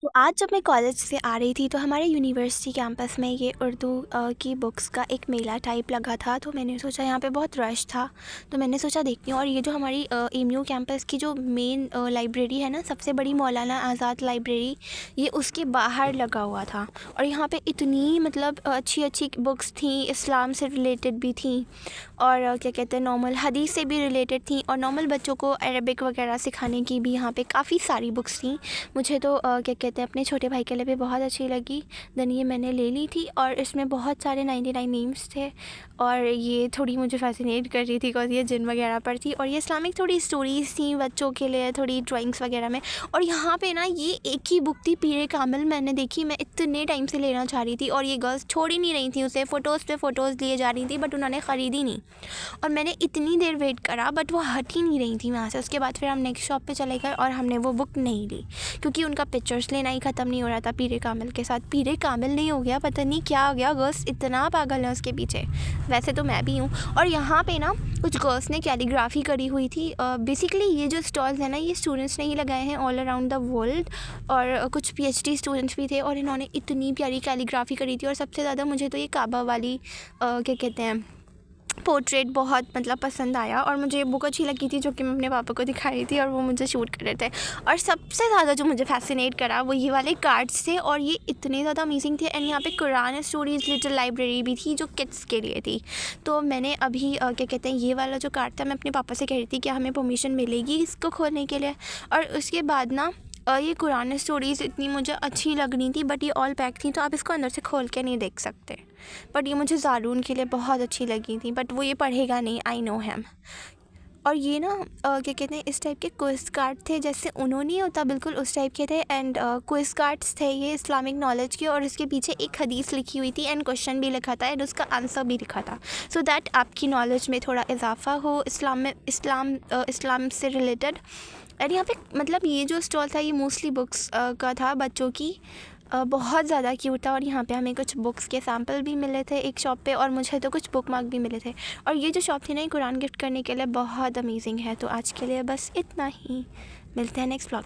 तो आज जब मैं कॉलेज से आ रही थी तो हमारे यूनिवर्सिटी कैंपस में ये उर्दू की बुक्स का एक मेला टाइप लगा था। तो मैंने सोचा यहाँ पे बहुत रश था, तो मैंने सोचा देखती हूँ। और ये जो हमारी एमयू कैंपस की जो मेन लाइब्रेरी है ना, सबसे बड़ी मौलाना आज़ाद लाइब्रेरी, ये उसके बाहर लगा हुआ था। और यहाँ पे इतनी मतलब अच्छी अच्छी बुक्स थी, इस्लाम से रिलेटेड भी थी और क्या कहते हैं नॉर्मल हदीस से भी रिलेटेड थी, और नॉर्मल बच्चों को अरबिक वगैरह सिखाने की भी यहाँ पे काफ़ी सारी बुक्स थी। मुझे तो क्या कहते हैं अपने छोटे भाई के लिए भी बहुत अच्छी लगी। देन ये मैंने ले ली थी और इसमें बहुत सारे 99 नेम्स थे, और ये थोड़ी मुझे फैसिनेट कर रही थी बिकॉज ये जिन वगैरह पर थी, और ये इस्लामिक थोड़ी स्टोरीज़ थी बच्चों के लिए, थोड़ी ड्राइंग्स वगैरह में। और यहाँ पे ना ये एक ही बुक थी, पीरे कामिल, मैंने देखी, मैं इतने टाइम से लेना चाह रही थी और ये गर्ल्स छोड़ ही नहीं रही थी उसे, फ़ोटोज़ पे फ़ोटोज़ लिए जा रही थी बट उन्होंने ख़रीदी नहीं। और मैंने इतनी देर वेट करा बट वो हट ही नहीं रही थी वहाँ से। उसके बाद फिर हम नेक्स्ट शॉप पे चले गए और हमने वो बुक नहीं ली, क्योंकि उनका पिक्चर्स लेना ही ख़त्म नहीं हो रहा था पीरे कामिल के साथ। पीरे कामिल नहीं हो गया, पता नहीं क्या हो गया, गर्ल्स इतना पागल है उसके पीछे। वैसे तो मैं भी हूँ। और यहाँ पे ना कुछ गर्ल्स ने कैलीग्राफी करी हुई थी। बेसिकली ये जो स्टॉल्स हैं ना, ये स्टूडेंट्स ने ही लगाए हैं ऑल अराउंड द वर्ल्ड, और कुछ पीएचडी स्टूडेंट्स भी थे, और इन्होंने इतनी प्यारी कैलीग्राफी करी थी। और सबसे ज़्यादा मुझे तो ये काबा वाली क्या कहते हैं पोर्ट्रेट बहुत मतलब पसंद आया, और मुझे ये बुक अच्छी लगी थी जो कि मैं अपने पापा को दिखा रही थी और वो मुझे शूट कर रहे थे। और सबसे ज़्यादा जो मुझे फैसिनेट करा वो ये वाले कार्ड्स थे, और ये इतने ज़्यादा अमेजिंग थे। एंड यहाँ पे कुरान स्टोरीज लिटिल लाइब्रेरी भी थी जो किड्स के लिए थी। तो मैंने अभी क्या कहते हैं ये वाला जो कार्ड था, मैं अपने पापा से कह रही थी कि हमें परमिशन मिलेगी इसको खोलने के लिए। और उसके बाद ना ये कुरान स्टोरीज़ इतनी मुझे अच्छी लग रही थी बट ये ऑल पैक थी, तो आप इसको अंदर से खोल के नहीं देख सकते। बट ये मुझे ज़ारून के लिए बहुत अच्छी लगी थी, बट वो ये पढ़ेगा नहीं, आई नो हैम। और ये ना क्या कहते हैं इस टाइप के क्विज़ कार्ड थे, जैसे उन्होंने नहीं होता बिल्कुल उस टाइप के थे। एंड क्विज़ कार्ड्स थे ये इस्लामिक नॉलेज के, और इसके पीछे एक हदीस लिखी हुई थी एंड क्वेश्चन भी लिखा था एंड उसका आंसर भी लिखा था, सो दैट आपकी नॉलेज में थोड़ा इजाफा हो इस्लाम में, इस्लाम से रिलेटेड। एंड यहाँ पे मतलब ये जो स्टॉल था ये मोस्टली बुक्स का था बच्चों की। बहुत ज़्यादा क्यूट था। और यहाँ पे हमें कुछ बुक्स के सैम्पल भी मिले थे एक शॉप पे, और मुझे तो कुछ बुक मार्क भी मिले थे। और ये जो शॉप थी ना, ये कुरान गिफ्ट करने के लिए बहुत अमेजिंग है। तो आज के लिए बस इतना ही, मिलते हैं नेक्स्ट ब्लॉग।